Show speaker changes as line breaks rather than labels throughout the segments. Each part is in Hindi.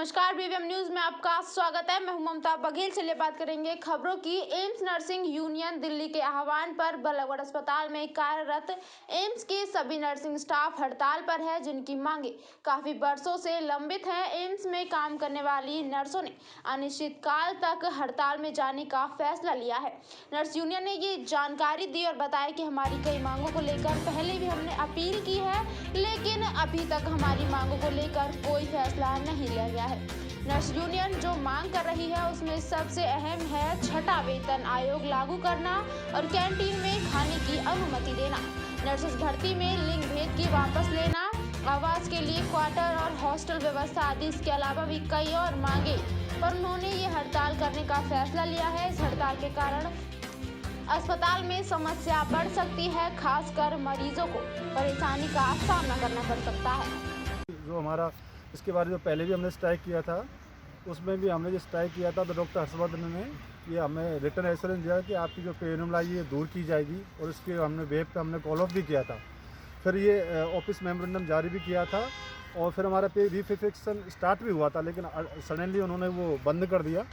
नमस्कार, बीवीएम न्यूज में आपका स्वागत है। मैं हूं ममता बघेल। चलिए बात करेंगे खबरों की। एम्स नर्सिंग यूनियन दिल्ली के आह्वान पर बल्लभगढ़ अस्पताल में कार्यरत एम्स के सभी नर्सिंग स्टाफ हड़ताल पर है, जिनकी मांगे काफी वर्षों से लंबित हैं। एम्स में काम करने वाली नर्सों ने अनिश्चितकाल तक हड़ताल में जाने का फैसला लिया है। नर्स यूनियन ने ये जानकारी दी और बताया कि हमारी कई मांगों को लेकर पहले भी हमने अपील की है, लेकिन अभी तक हमारी मांगों को लेकर कोई फैसला नहीं लिया गया है। नर्स यूनियन जो मांग कर रही है उसमें सबसे अहम है छठा वेतन आयोग लागू करना और कैंटीन में खाने की अनुमति देना, नर्सेस भर्ती में लिंग भेद की वापस लेना, आवास के लिए क्वार्टर और हॉस्टल व्यवस्था आदि। इसके अलावा भी कई और मांगे पर उन्होंने ये हड़ताल करने का फैसला लिया है। इस हड़ताल के कारण अस्पताल में समस्या बढ़ सकती है, खासकर मरीजों को परेशानी का सामना करना पड़ सकता है।
जो हमारा इसके बारे में जो पहले भी हमने स्ट्राइक किया था, उसमें भी हमने जो स्ट्राइक किया था तो डॉक्टर हर्षवर्धन ने ये हमें रिटर्न एश्योरेंस दिया कि आपकी जो पेनुलाई है दूर की जाएगी, और इसके हमने वेब पे हमने कॉल ऑफ भी किया था। फिर ये ऑफिस मेमोरेंडम जारी भी किया था और फिर हमारा पे रिफिक्सेशन स्टार्ट भी हुआ था, लेकिन सडनली उन्होंने वो बंद कर दिया।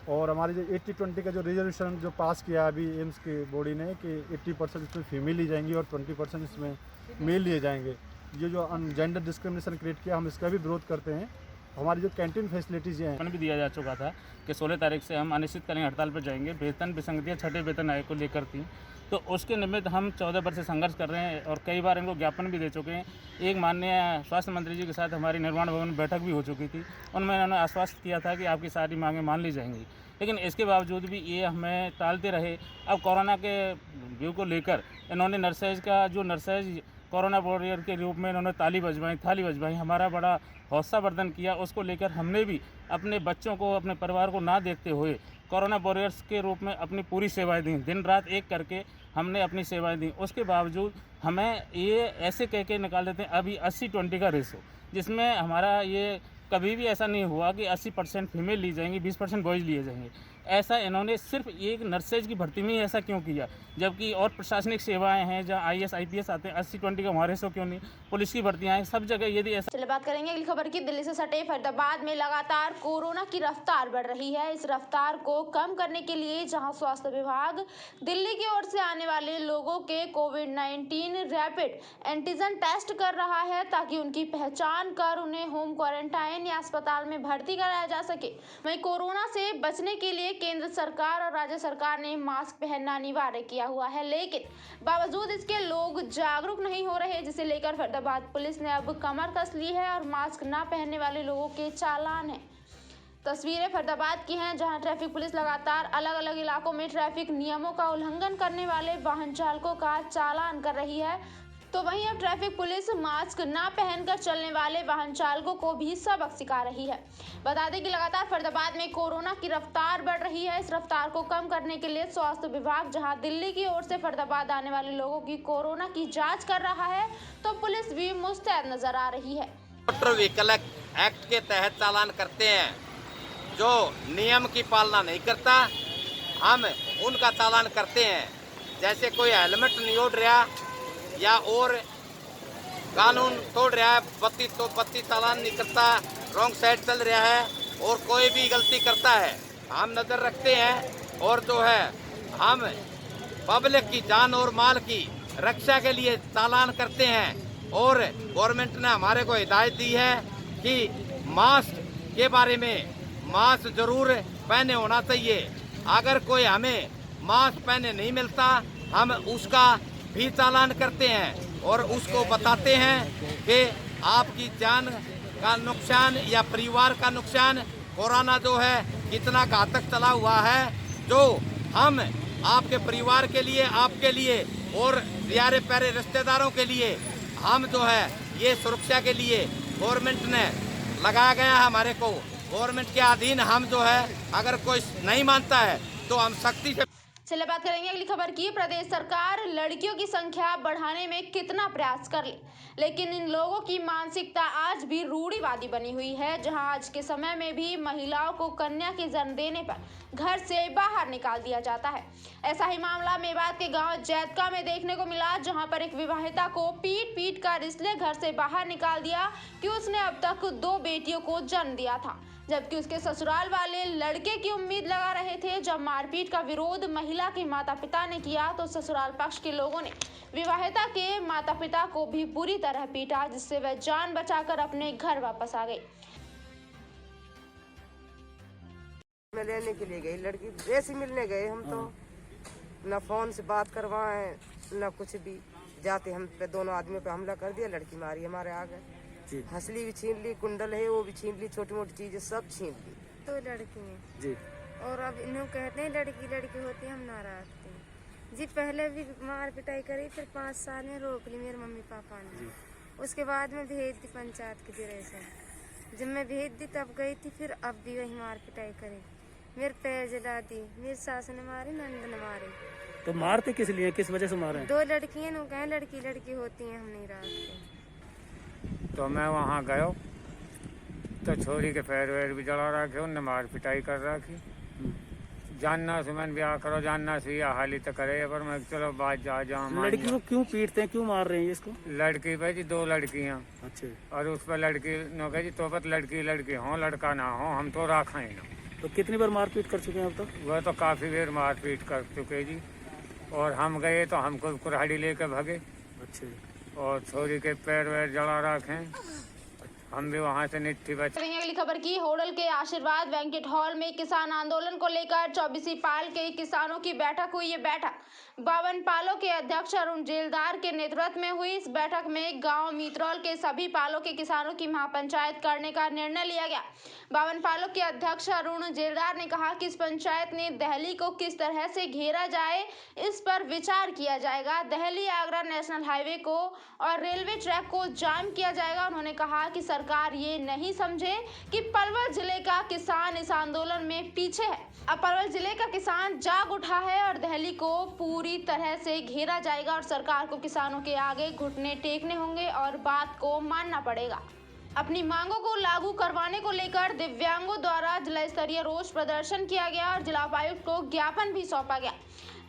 और हमारी जो 80-20 का जो रिजोल्यूशन जो पास किया अभी एम्स की बॉडी ने कि 80% इसमें फीमेल ली जाएंगी और 20% इसमें मेल लिए जाएंगे, ये जो जेंडर डिस्क्रिमिनेशन क्रिएट किया, हम इसका भी विरोध करते हैं। हमारी जो कैंटीन फैसिलिटीज़ हैं
भी दिया जा चुका था कि 16 तारीख से हम अनिश्चितकालीन हड़ताल पर जाएंगे। वेतन विसंगतियाँ छठे वेतन आयोग को लेकर थी, तो उसके निमित्त हम 14 वर्ष से संघर्ष कर रहे हैं और कई बार इनको ज्ञापन भी दे चुके हैं। एक माननीय स्वास्थ्य मंत्री जी के साथ हमारी निर्माण भवन में बैठक भी हो चुकी थी, उनमें इन्होंने आश्वस्त किया था कि आपकी सारी मांगें मान ली जाएंगी, लेकिन इसके बावजूद भी ये हमें टालते रहे। अब कोरोना के व्यू को लेकर इन्होंने नर्सेज का जो नर्सेज कोरोना वॉरियर के रूप में इन्होंने थाली बजवाई, हमारा बड़ा हौसलावर्धन किया। उसको लेकर हमने भी अपने बच्चों को, अपने परिवार को ना देखते हुए कोरोना वॉरियर्स के रूप में अपनी पूरी सेवाएं दी, दिन रात एक करके हमने अपनी सेवाएं दी। उसके बावजूद हमें ये ऐसे कह के निकाल देते हैं अभी 80-20 का रेशो, जिसमें हमारा ये कभी भी ऐसा नहीं हुआ कि 80% फीमेल ली जाएंगी, 20% बॉयज़ लिए जाएंगे। ऐसा इन्होंने सिर्फ एक नर्सेज की भर्ती में ही ऐसा क्यों किया, जबकि और प्रशासनिक सेवाएं हैं जहां IAS IPS आते हैं, 80-20 का हमारे रेशो क्यों नहीं? पुलिस की भर्तियां हैं सब जगह, यदि ऐसा।
चलिए बात करेंगे अगली खबर की। दिल्ली से सटे फरीदाबाद में लगातार कोरोना की रफ्तार बढ़ रही है। इस रफ्तार को कम करने के लिए जहां स्वास्थ्य विभाग दिल्ली की ओर से आने वाले लोगों के कोविड-19 रैपिड एंटीजन टेस्ट कर रहा है, ताकि उनकी पहचान कर उन्हें होम क्वारंटाइन या अस्पताल में भर्ती कराया जा सके। वहीं कोरोना से बचने के लिए केंद्र सरकार और राज्य सरकार ने मास्क पहनना अनिवार्य किया हुआ है, लेकिन बावजूद इसके लोग जागरूक नहीं हो रहे, जिसे लेकर फरीदाबाद पुलिस ने अब कमर कस ली है और मास्क ना पहनने वाले लोगों के चालान है। तस्वीरें फरीदाबाद की हैं, जहां ट्रैफिक पुलिस लगातार अलग अलग इलाकों में ट्रैफिक नियमों का उल्लंघन करने वाले वाहन चालकों का चालान कर रही है। तो वहीं अब ट्रैफिक पुलिस मास्क ना पहनकर चलने वाले वाहन चालकों को भी सबक सिखा रही है। बता दें कि लगातार फरीदाबाद में कोरोना की रफ्तार बढ़ रही है। इस रफ्तार को कम करने के लिए स्वास्थ्य विभाग जहां दिल्ली की ओर से फरीदाबाद आने वाले लोगों की कोरोना की जांच कर रहा है, तो पुलिस भी मुस्तैद नजर आ रही है।
मोटर व्हीकल एक्ट के तहत चालान करते हैं, जो नियम की पालना नहीं करता हम उनका चालान करते हैं। जैसे कोई हेलमेट नहीं ओढ़ रहा या और कानून तोड़ रहा है, बत्ती चालान नहीं करता, रॉन्ग साइड चल रहा है और कोई भी गलती करता है, हम नज़र रखते हैं। और जो है हम पब्लिक की जान और माल की रक्षा के लिए चालान करते हैं। और गवर्नमेंट ने हमारे को हिदायत दी है कि मास्क के बारे में, मास्क जरूर पहने होना चाहिए। अगर कोई हमें मास्क पहने नहीं मिलता, हम उसका भी चालान करते हैं और उसको बताते हैं कि आपकी जान का नुकसान या परिवार का नुकसान, कोरोना जो है कितना घातक चला हुआ है, जो हम आपके परिवार के लिए, आपके लिए और प्यारे प्यारे रिश्तेदारों के लिए हम जो है ये सुरक्षा के लिए गवर्नमेंट ने लगाया गया है हमारे को। गवर्नमेंट के अधीन हम जो है, अगर कोई नहीं मानता है तो हम सख्ती से
चलिए बात करेंगे अगली खबर की। प्रदेश सरकार लड़कियों की संख्या बढ़ाने में कितना प्रयास कर ले, लेकिन इन लोगों की मानसिकता आज भी रूढ़िवादी बनी हुई है, जहां आज के समय में भी महिलाओं को कन्या के जन्म देने पर घर से बाहर निकाल दिया जाता है। ऐसा ही मामला मेवात के गांव जैतका में देखने को मिला, जहां पर एक विवाहिता को पीट कर इसलिए घर से बाहर निकाल दिया कि उसने अब तक 2 बेटियों को जन्म दिया था, जबकि उसके ससुराल वाले लड़के की उम्मीद लगा रहे थे। जब मारपीट का विरोध महिला के माता पिता ने किया तो ससुराल पक्ष के लोगों ने विवाहिता के माता पिता को भी बुरी तरह पीटा, जिससे वह जान बचाकर अपने घर वापस आ गई।
मैं लेने के लिए गई, लड़की ऐसे मिलने गए हम तो न फोन से बात करवाएं न कुछ भी, जाते हम पे दोनों आदमियों पे हमला कर दिया, लड़की मारी, हमारे आ गए, हंसली भी छीन ली, कुंडल है वो भी छीन ली, छोटी मोटी चीजें सब छीन ली।
तो लड़की हैं
जी,
और अब इन्हों कहते हैं लड़की लड़की होती है, हम नाराज थे जी। पहले भी मार पिटाई करी, फिर 5 साल में रोक ली मेरे मम्मी पापा ने। उसके बाद में भेज दी पंचायत की तरह से। जब मैं भेज दी तब गई थी, फिर अब भी वही मार पिटाई करी, मेरे पैर जला दी, मेरी सास ने मारी, नंद ने मारी।
तो मारते किस लिए, किस वजह से मारे?
2 लड़कियां नो कहें लड़की लड़की होती हैं, हम नहीं राज।
तो मैं वहाँ गयो तो छोरी के पैर वैर भी जला रखे, उनने मार पिटाई कर रखी। जानना से मैंने ब्याह करो, जानना से यह हाली तो करे, पर मैं चलो बात जा जाऊँ।
लड़की को क्यों पीटते हैं, क्यों मार रहे हैं इसको?
लड़की पे जी 2 लड़कियाँ,
अच्छा,
और उस पर लड़की नो कहे जी तो पत लड़की हो, लड़का ना हो, हम तो रखा ही ना।
तो कितनी बार मारपीट कर चुके हैं अब तक?
वह तो काफ़ी देर मारपीट कर चुके जी, और हम गए तो हमको कुल्हाड़ी लेकर भगे।
अच्छा,
और छोरी के पैर वैर जला रखे, हम भी वहाँ से निट्ठी बच।
अगली खबर की। होडल के आशीर्वाद बैंकेट हॉल में किसान आंदोलन को लेकर 24 पाल के किसानों की बैठक हुई। ये बैठक 52 पालों के अध्यक्ष अरुण जेलदार के नेतृत्व में हुई। इस बैठक में गांव मीतरौल के सभी पालों के किसानों की महापंचायत करने का निर्णय लिया गया। 52 पालों के अध्यक्ष अरुण जेलदार ने कहा कि इस पंचायत ने दिल्ली को किस तरह से घेरा जाए, इस पर विचार किया जाएगा। दिल्ली आगरा नेशनल हाईवे को और रेलवे ट्रैक को जाम किया जाएगा। उन्होंने कहा कि सरकार ये नहीं समझे कि पलवल जिले का किसान इस आंदोलन में पीछे है। अब पलवल जिले का किसान जाग उठा है और दिल्ली को पूरी तरह से घेरा जाएगा और सरकार को किसानों के आगे घुटने टेकने होंगे और बात को मानना पड़ेगा। अपनी मांगों को लागू करवाने को लेकर दिव्यांगों द्वारा जिला स्तरीय रोष प्रदर्शन किया गया और जिला उपायुक्त को ज्ञापन भी सौंपा गया।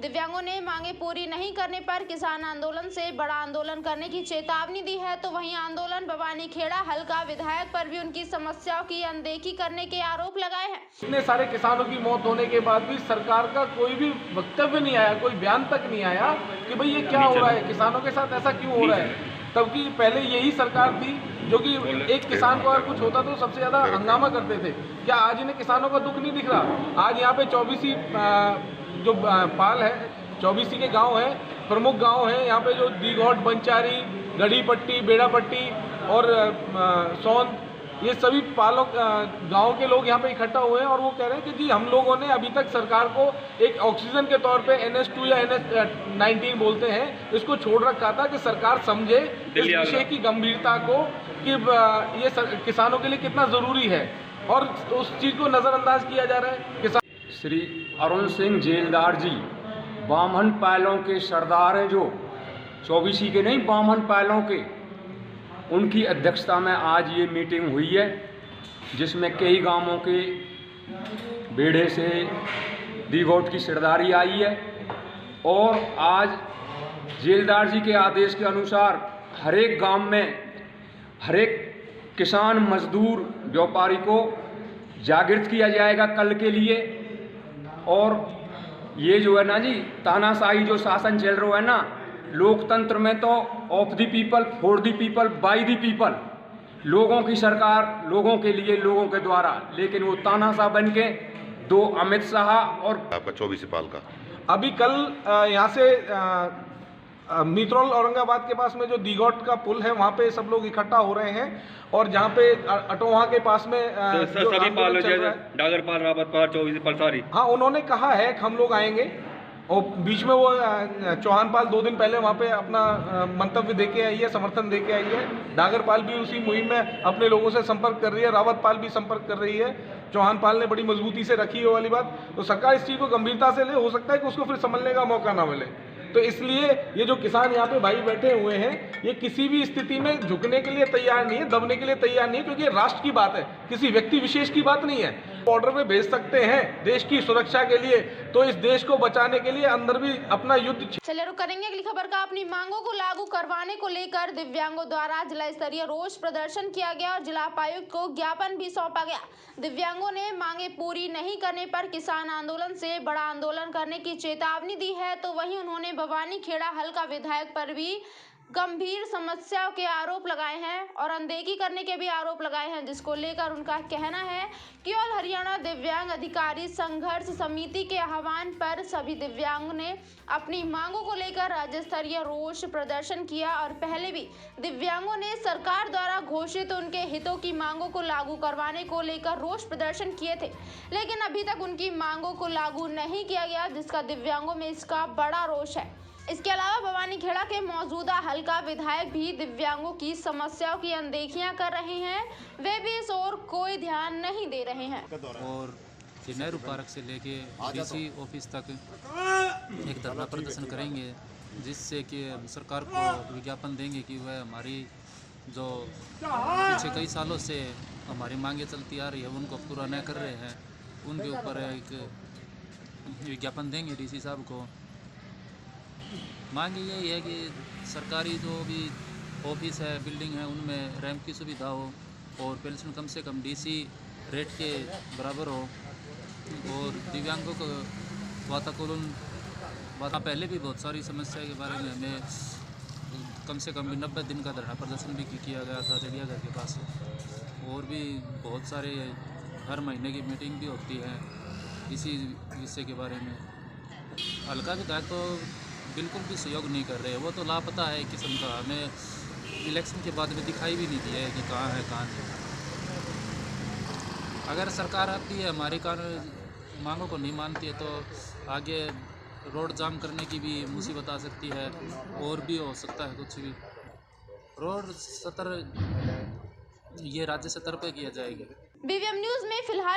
दिव्यांगों ने मांगे पूरी नहीं करने पर किसान आंदोलन से बड़ा आंदोलन करने की चेतावनी दी है। तो वहीं आंदोलन भवानी खेड़ा हल्का विधायक पर भी उनकी समस्याओं की अनदेखी करने के आरोप लगाए हैं।
इतने सारे किसानों की मौत होने के बाद भी सरकार का कोई भी वक्तव्य नहीं आया, कोई बयान तक नहीं आया कि भाई ये क्या हो रहा है, किसानों के साथ ऐसा क्यों हो रहा है। तबकि पहले यही सरकार थी जो कि एक किसान को अगर कुछ होता तो सबसे ज्यादा हंगामा करते थे। क्या आज इन्हें किसानों का दुख नहीं दिख रहा? आज यहाँ पे 24 जो पाल है, 24 के गांव है, प्रमुख गांव है यहाँ पे, जो दीघोट, बंचारी, गढ़ी पट्टी, बेड़ा पट्टी और सोन, ये सभी पालों गांव के लोग यहाँ पे इकट्ठा हुए हैं और वो कह रहे हैं कि जी हम लोगों ने अभी तक सरकार को एक ऑक्सीजन के तौर पे NS2 या NS19 बोलते हैं, इसको छोड़ रखा था कि सरकार समझे इस विषय की गंभीरता को कि ये किसानों के लिए कितना ज़रूरी है और उस चीज़ को नज़रअंदाज किया जा रहा है। किसान
श्री अरुण सिंह जेलदार जी बामन पालों के सरदार हैं, जो 24 के नहीं, बामन पालों के, उनकी अध्यक्षता में आज ये मीटिंग हुई है, जिसमें कई गांवों के बेड़े से दीघोट की सरदारी आई है। और आज जेलदार जी के आदेश के अनुसार हर एक गांव में हर एक किसान, मजदूर, व्यापारी को जागृत किया जाएगा कल के लिए। और ये जो है ना जी, तानाशाही जो शासन चल रहा है ना, लोकतंत्र में तो of the people, for the people, by the people, लोगों की सरकार, लोगों के लिए, लोगों के द्वारा, लेकिन वो तानाशाह बन के 2 अमित शाह और
आपका 24 पाल का
अभी कल यहाँ से मीतरौल औरंगाबाद के पास में जो दीघोट का पुल है, वहाँ पे सब लोग इकट्ठा हो रहे हैं और जहाँ पे अटोहा के पास में
सभी पाल, डागर पाल, रावत पाल, 24 पाल सारी,
हाँ, उन्होंने कहा है कि हम लोग आएंगे और बीच में वो चौहान पाल 2 दिन पहले वहाँ पे अपना मंतव्य दे के आई है, समर्थन दे के आई है। डागर पाल भी उसी मुहिम में अपने लोगों से संपर्क कर रही है, रावत पाल भी संपर्क कर रही है। चौहान पाल ने बड़ी मजबूती से रखी है वाली बात। तो सरकार इस चीज़ को गंभीरता से ले, हो सकता है कि उसको फिर संभलने का मौका ना मिले। तो इसलिए ये जो किसान यहाँ पे भाई बैठे हुए हैं, ये किसी भी स्थिति में झुकने के लिए तैयार नहीं है, दबने के लिए तैयार नहीं है, क्योंकि ये राष्ट्र की बात है, किसी व्यक्ति विशेष की बात नहीं है। बॉर्डर पे भेज सकते हैं देश की सुरक्षा के लिए, तो इस देश को बचाने के लिए अंदर भी अपना युद्ध।
चलिए रुक करेंगे अगली खबर का। अपनी मांगों को लागू करवाने को लेकर दिव्यांगों द्वारा जिला स्तरीय रोष प्रदर्शन किया गया और जिला उपायुक्त को ज्ञापन भी सौंपा गया। दिव्यांगों ने मांगे पूरी नहीं करने पर किसान आंदोलन से बड़ा आंदोलन करने की चेतावनी दी है। तो वहीं उन्होंने भवानी खेड़ा हल्का विधायक पर भी गंभीर समस्याओं के आरोप लगाए हैं और अनदेखी करने के भी आरोप लगाए हैं, जिसको लेकर उनका कहना है कि ऑल हरियाणा दिव्यांग अधिकारी संघर्ष समिति के आह्वान पर सभी दिव्यांगों ने अपनी मांगों को लेकर राज्य स्तरीय रोष प्रदर्शन किया और पहले भी दिव्यांगों ने सरकार द्वारा घोषित उनके हितों की मांगों को लागू करवाने को लेकर रोष प्रदर्शन किए थे, लेकिन अभी तक उनकी मांगों को लागू नहीं किया गया, जिसका दिव्यांगों में इसका बड़ा रोष है। इसके अलावा भवानी खेड़ा के मौजूदा हल्का विधायक भी दिव्यांगों की समस्याओं की अनदेखियां कर रहे हैं, वे भी इस ओर कोई ध्यान नहीं दे रहे हैं।
और नेहरू पार्क से लेके डीसी ऑफिस तक एक धरना प्रदर्शन करेंगे, जिससे कि सरकार को विज्ञापन देंगे कि वह हमारी जो पिछले कई सालों से हमारी मांगे चलती आ रही है उनको पूरा न कर रहे हैं, उनके ऊपर एक विज्ञापन देंगे डीसी साहब को। मांग यही है कि सरकारी जो भी ऑफिस है, बिल्डिंग है, उनमें रैंप की सुविधा हो और पेंशन कम से कम डीसी रेट के बराबर हो और दिव्यांगों को वातावरण पहले भी बहुत सारी समस्या के बारे में हमें कम से कम 90 दिन का धरना प्रदर्शन भी किया गया था चिड़ियाघर के पास, और भी बहुत सारे हर महीने की मीटिंग भी होती है इसी विषय के बारे में। हल्का विधायक तो बिल्कुल भी सहयोग नहीं कर रहे, वो तो लापता है किस्म का, हमें इलेक्शन के बाद में दिखाई भी नहीं दिया है कि कहाँ है कहाँ नहीं। अगर सरकार आती है हमारी मांगों को नहीं मानती है तो आगे रोड जाम करने की भी मुसीबत आ सकती है और भी हो सकता है कुछ भी। रोड सतर ये राज्य स्तर पे किया जाएगा।
BVM न्यूज़ में फिलहाल